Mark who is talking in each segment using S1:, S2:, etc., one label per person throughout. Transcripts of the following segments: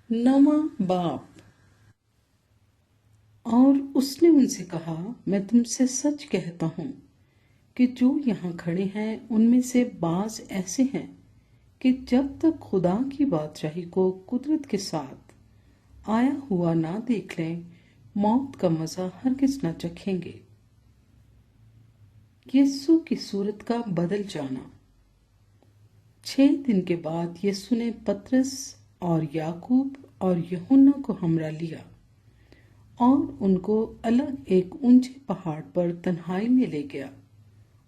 S1: नवा बाप। और उसने उनसे कहा, मैं तुमसे सच कहता हूं कि जो यहाँ खड़े हैं उनमें से बाज ऐसे हैं कि जब तक खुदा की बादशाही को कुदरत के साथ आया हुआ ना देख लें, मौत का मजा हरगिज न चखेंगे। यीशु की सूरत का बदल जाना। 6 दिन के बाद यीशु ने पतरस और याकूब और यूहन्ना को हमरा लिया और उनको अलग एक ऊंचे पहाड़ पर तन्हाई में ले गया,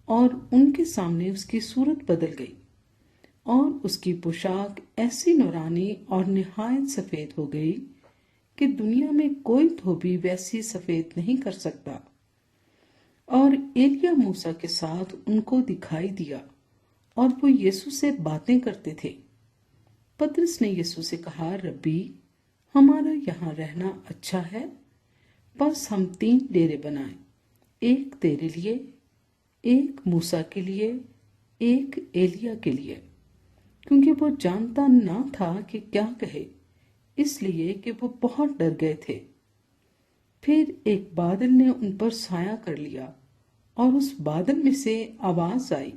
S1: और उनके सामने उसकी सूरत बदल गई और उसकी पोशाक ऐसी नूरानी और निहायत सफेद हो गई कि दुनिया में कोई धोबी वैसी सफेद नहीं कर सकता। और एलिया मूसा के साथ उनको दिखाई दिया और वो यीशु से बातें करते थे। पतरस ने यीशु से कहा, रब्बी, हमारा यहाँ रहना अच्छा है। बस हम 3 डेरे बनाएं, एक तेरे लिए, एक मूसा के लिए, एक एलिया के लिए। क्योंकि वो जानता ना था कि क्या कहे, इसलिए कि वो बहुत डर गए थे। फिर एक बादल ने उन पर साया कर लिया और उस बादल में से आवाज आई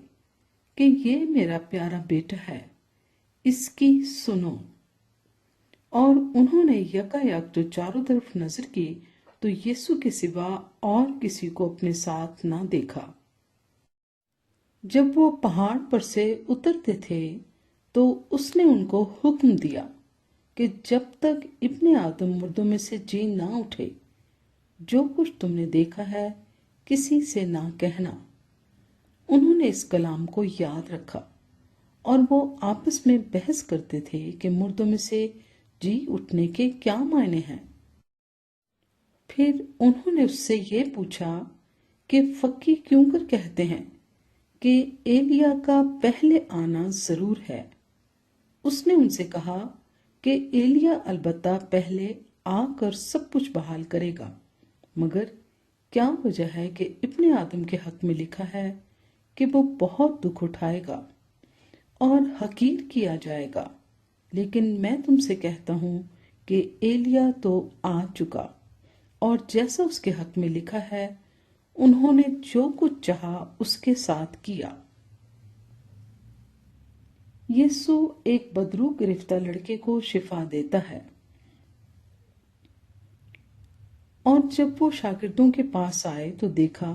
S1: कि ये मेरा प्यारा बेटा है, इसकी सुनो। और उन्होंने यकायक जो चारों तरफ नजर की तो यीशु के सिवा और किसी को अपने साथ ना देखा। जब वो पहाड़ पर से उतरते थे तो उसने उनको हुक्म दिया कि जब तक इब्ने आदम मुर्दों में से जी ना उठे, जो कुछ तुमने देखा है किसी से ना कहना। उन्होंने इस कलाम को याद रखा और वो आपस में बहस करते थे कि मुर्दों में से जी उठने के क्या मायने हैं। फिर उन्होंने उससे ये पूछा कि फक्की क्यों कर कहते हैं कि एलिया का पहले आना जरूर है। उसने उनसे कहा कि एलिया अलबत्ता पहले आकर सब कुछ बहाल करेगा, मगर क्या वजह है कि इब्ने आदम के हक में लिखा है कि वो बहुत दुख उठाएगा और हकीर किया जाएगा। लेकिन मैं तुमसे कहता हूं कि एलिया तो आ चुका, और जैसा उसके हक में लिखा है, उन्होंने जो कुछ चाहा उसके साथ किया। यीशु एक बदरू गिरफ्तार लड़के को शिफा देता है। और जब वो शागिर्दों के पास आए तो देखा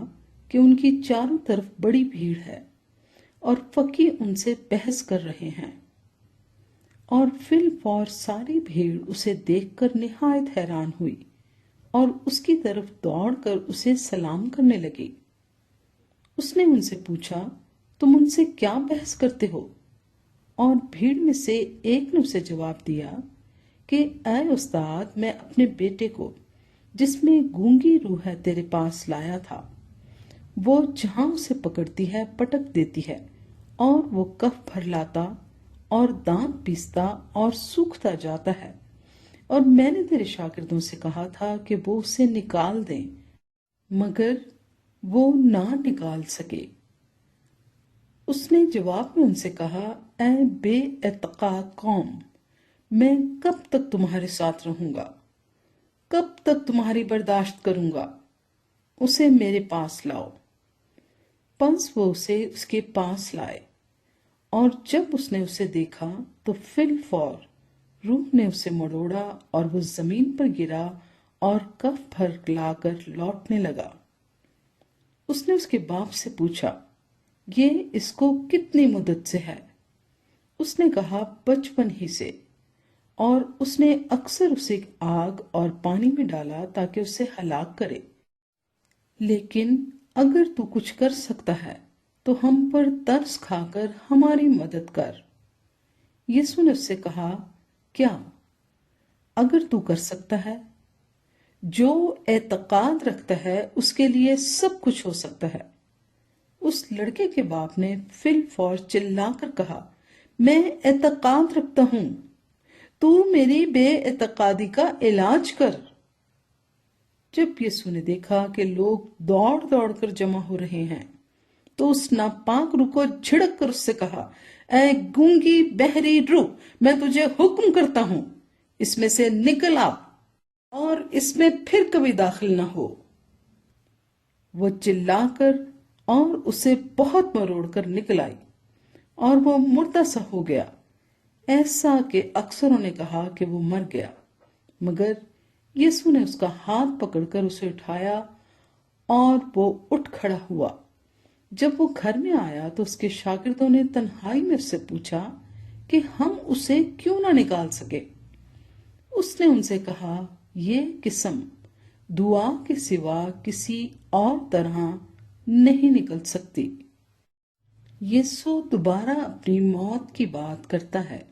S1: कि उनकी चारों तरफ बड़ी भीड़ है और फकी उनसे बहस कर रहे हैं। और फिलफौर सारी भीड़ उसे देखकर निहायत हैरान हुई और उसकी तरफ दौड़कर उसे सलाम करने लगी। उसने उनसे पूछा, तुम उनसे क्या बहस करते हो? और भीड़ में से एक ने उसे जवाब दिया कि ऐ उस्ताद, मैं अपने बेटे को, जिसमें गूंगी रूह है, तेरे पास लाया था। वो जहां उसे पकड़ती है पटक देती है, और वो कफ भर लाता और दांत पीसता और सूखता जाता है। और मैंने तेरे शागिर्दों से कहा था कि वो उसे निकाल दें, मगर वो ना निकाल सके। उसने जवाब में उनसे कहा, ऐ बेअतकाद कौम, मैं कब तक तुम्हारे साथ रहूंगा? कब तक तुम्हारी बर्दाश्त करूंगा? उसे मेरे पास लाओ। बस वो उसे उसके पास लाए, और जब उसने उसे देखा तो फिलफौर रूह ने उसे मरोड़ा और वो जमीन पर गिरा और कफ भर लाकर लौटने लगा। उसने उसके बाप से पूछा, ये इसको कितनी मुद्दत से है? उसने कहा, बचपन ही से। और उसने अक्सर उसे आग और पानी में डाला ताकि उसे हलाक करे। लेकिन अगर तू कुछ कर सकता है तो हम पर तरस खाकर हमारी मदद कर। यीशु ने उससे कहा, क्या अगर तू कर सकता है? जो एतकाद रखता है उसके लिए सब कुछ हो सकता है। उस लड़के के बाप ने फिलफौर चिल्लाकर कहा, मैं एतकाद रखता हूं, तू मेरी बेएतकादी का इलाज कर। जब यीशु ने देखा कि लोग दौड़ दौड़ कर जमा हो रहे हैं तो उस नापाक रूह को झिड़क कर उससे कहा, ऐ गूंगी बहरी रूह, मैं तुझे हुक्म करता हूं, اس میں سے نکل آ اور اس میں پھر کبھی داخل نہ ہو۔ وہ چلا کر اور اسے بہت مروڑ کر نکل آئی اور وہ مردہ سا ہو گیا، ایسا کہ اکثروں نے کہا کہ وہ مر گیا۔ مگر یسوع نے اس کا ہاتھ پکڑ کر اسے اٹھایا اور وہ اٹھ کھڑا ہوا۔ جب وہ گھر میں آیا تو اس کے شاگردوں نے تنہائی میں اس سے پوچھا کہ ہم اسے کیوں نہ نکال سکے۔ اس نے ان سے کہا، یہ قسم دعا کے سوا کسی اور طرح نہیں نکل سکتی۔ یسوع دوبارہ اپنی موت کی بات کرتا ہے۔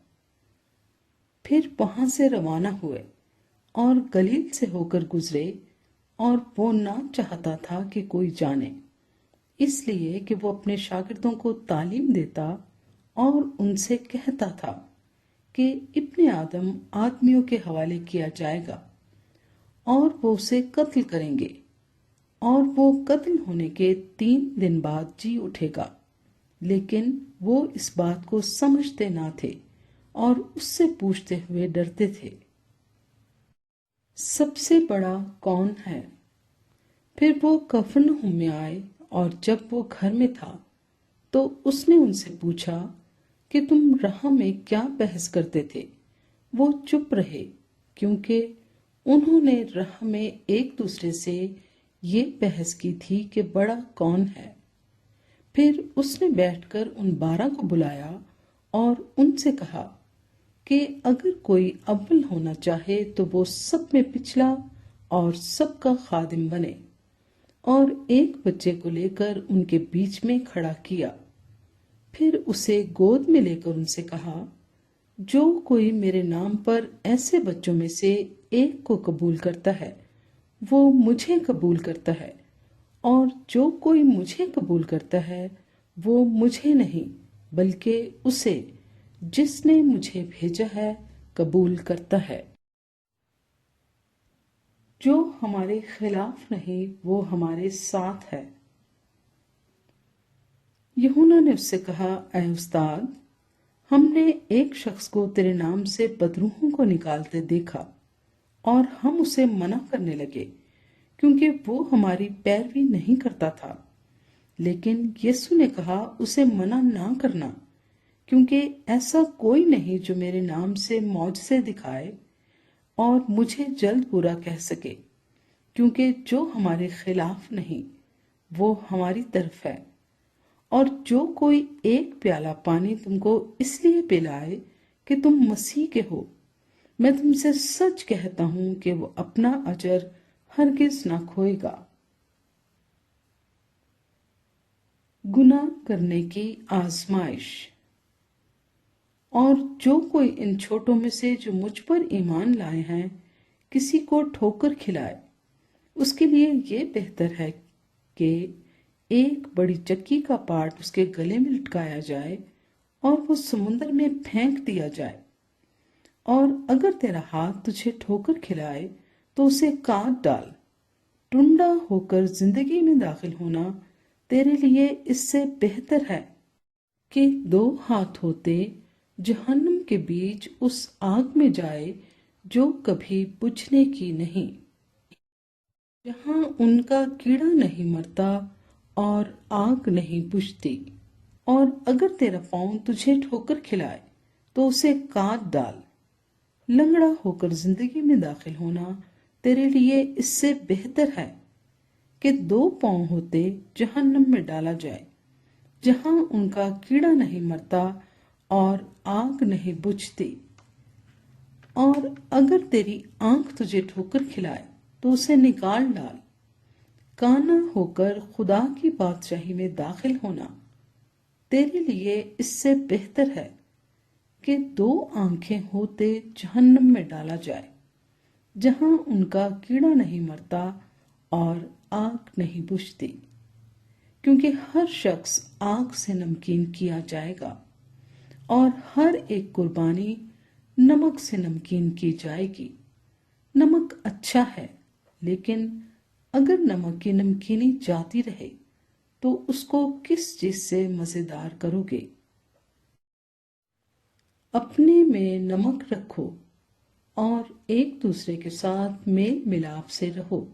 S1: پھر وہاں سے روانہ ہوئے اور گلیل سے ہو کر گزرے، اور وہ نہ چاہتا تھا کہ کوئی جانے، اس لیے کہ وہ اپنے شاگردوں کو تعلیم دیتا اور ان سے کہتا تھا کہ ابن آدم آدمیوں کے حوالے کیا جائے گا اور وہ اسے قتل کریں گے، اور وہ قتل ہونے کے 3 دن بعد جی اٹھے گا۔ لیکن وہ اس بات کو سمجھتے نہ تھے اور اس سے پوچھتے ہوئے ڈرتے تھے، سب سے بڑا کون ہے؟ پھر وہ کفرنہوم میں آئے، اور جب وہ گھر میں تھا تو اس نے ان سے پوچھا کہ تم راہ میں کیا بحث کرتے تھے؟ وہ چپ رہے، کیونکہ انہوں نے راہ میں ایک دوسرے سے یہ بحث کی تھی کہ بڑا کون ہے۔ پھر اس نے بیٹھ کر ان 12 کو بلایا اور ان سے کہا کہ اگر کوئی اول ہونا چاہے تو وہ سب میں پچھلا اور سب کا خادم بنے، اور ایک بچے کو لے کر ان کے بیچ میں کھڑا کیا۔ پھر اسے گود میں لے کر ان سے کہا، جو کوئی میرے نام پر ایسے بچوں میں سے ایک کو قبول کرتا ہے وہ مجھے قبول کرتا ہے، اور جو کوئی مجھے قبول کرتا ہے وہ مجھے نہیں بلکہ اسے جس نے مجھے بھیجا ہے قبول کرتا ہے۔ جو ہمارے خلاف نہیں وہ ہمارے ساتھ ہے۔ یوحنا نے اس سے کہا، اے استاد، ہم نے ایک شخص کو تیرے نام سے بدروحوں کو نکالتے دیکھا، اور ہم اسے منع کرنے لگے کیونکہ وہ ہماری پیروی نہیں کرتا تھا۔ لیکن یسوع نے کہا، اسے منع نہ کرنا، کیونکہ ایسا کوئی نہیں جو میرے نام سے معجزے دکھائے اور مجھے جلد برا کہہ سکے، کیونکہ جو ہمارے خلاف نہیں وہ ہماری طرف ہے۔ اور جو کوئی ایک پیالہ پانی تم کو اس لیے پلائے کہ تم مسیح کے ہو، میں تم سے سچ کہتا ہوں کہ وہ اپنا اجر ہرگز نہ کھوئے گا۔ گناہ کرنے کی آزمائش۔ اور جو کوئی ان چھوٹوں میں سے جو مجھ پر ایمان لائے ہیں کسی کو ٹھوکر کھلائے، اس کے لیے یہ بہتر ہے کہ ایک بڑی چکی کا پاٹ اس کے گلے میں لٹکایا جائے اور وہ سمندر میں پھینک دیا جائے۔ اور اگر تیرا ہاتھ تجھے ٹھوکر کھلائے تو اسے کاٹ ڈال۔ ٹنڈا ہو کر زندگی میں داخل ہونا تیرے لیے اس سے بہتر ہے کہ 2 ہاتھ ہوتے جہنم کے بیچ اس آگ میں جائے جو کبھی بجھنے کی نہیں، جہاں ان کا کیڑا نہیں مرتا اور آگ نہیں بجھتی۔ اور اگر تیرا پاؤں تجھے ٹھوکر کھلائے تو اسے کاٹ ڈال۔ لنگڑا ہو کر زندگی میں داخل ہونا تیرے لیے اس سے بہتر ہے کہ 2 پاؤں ہوتے جہنم میں ڈالا جائے، جہاں ان کا کیڑا نہیں مرتا اور آگ نہیں بجھتی۔ اور اگر تیری آنکھ تجھے ٹھوکر کھلائے تو اسے نکال ڈال۔ کانا ہو کر خدا کی بادشاہی میں داخل ہونا تیرے لیے اس سے بہتر ہے کہ 2 آنکھیں ہوتے جہنم میں ڈالا جائے، جہاں ان کا کیڑا نہیں مرتا اور آگ نہیں بجھتی، کیونکہ ہر شخص آگ سے نمکین کیا جائے گا اور ہر ایک قربانی نمک سے نمکین کی جائے گی۔ نمک اچھا ہے، لیکن اگر نمک کی نمکینی جاتی رہے تو اس کو کس چیز سے مزیدار کرو گے؟ اپنے میں نمک رکھو اور ایک دوسرے کے ساتھ میل ملاپ سے رہو۔